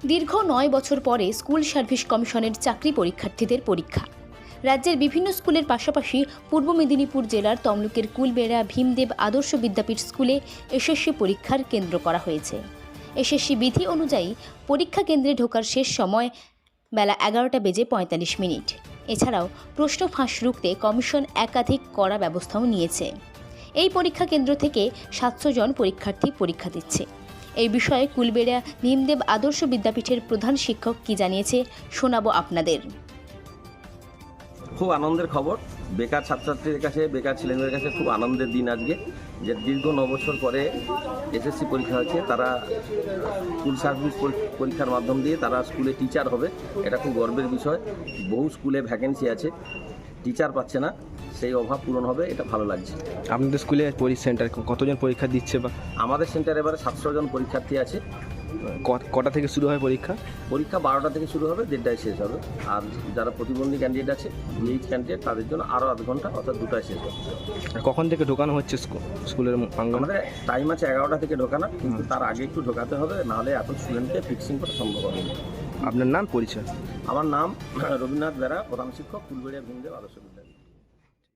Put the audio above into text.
দীর্ঘ ৯ বছর পরে স্কুল সার্ভিস কমিশনের চাকরি পরীক্ষার্থীদের পরীক্ষা। রাজ্যের বিভিন্ন স্কুলের পাশাপাশি পূর্ব মেদিনীপুর জেলার তমলুকের কুলবেড়া ভীমদেব আদর্শ বিদ্যাপীঠ স্কুলে এসএসসি পরীক্ষার কেন্দ্র করা হয়েছে। এসএসসি বিধি অনুযায়ী পরীক্ষা কেন্দ্রে ঢোকার শেষ সময় বেলা 11:45। এছাড়াও প্রশ্ন ফাঁস রুখতে কমিশন একাধিক কড়া ব্যবস্থাও নিয়েছে। এই পরীক্ষা কেন্দ্র থেকে 700 জন পরীক্ষার্থী পরীক্ষা দিচ্ছে। এই বিষয়ে কুলবেড়া ভীমদেব আদর্শ বিদ্যাপীঠের প্রধান শিক্ষক কি জানিয়েছে শোনাবো আপনাদের। খুব আনন্দের খবর, বেকার ছাত্রছাত্রীদের কাছে, বেকার ছেলেমেয়েদের কাছে খুব আনন্দের দিন আজকে, যে দীর্ঘ 9 বছর পরে এসএসসি পরীক্ষা হচ্ছে। তারা স্কুল সার্ভিস পরীক্ষার মাধ্যম দিয়ে তারা স্কুলে টিচার হবে। এটা খুব গর্বের বিষয়। বহু স্কুলে ভ্যাকেন্সি আছে, টিচার পাচ্ছে না, সেই অভাব পূরণ হবে, এটা ভালো লাগছে। আপনাদের স্কুলে সেন্টার কতজন পরীক্ষা দিচ্ছে বা? আমাদের সেন্টারে এবারে 700 জন পরীক্ষার্থী আছে। কটা থেকে শুরু হয় পরীক্ষা? পরীক্ষা 12টা থেকে শুরু হবে, 1:30টায় শেষ হবে। আর যারা প্রতিবন্ধী ক্যান্ডিডেট আছে, ভিএইচ ক্যান্ডিডেট, তাদের জন্য আরও আধ ঘন্টা, অর্থাৎ 2টায় শেষ হবে। কখন থেকে ঢোকানো হচ্ছে স্কুলের অঙ্গনে? আমাদের টাইম আছে 11টা থেকে ঢোকানো, কিন্তু তার আগে একটু ঢোকাতে হবে, নাহলে এখন স্টুডেন্টকে ফিক্সিং করা সম্ভব হবে না। আপনার নাম, পরিচয়? আমার নাম রবীন্দ্রনাথ বেরা, প্রধান শিক্ষক, কুলবেড়িয়া ভীমদেব আদর্শ বিদ্যালয়।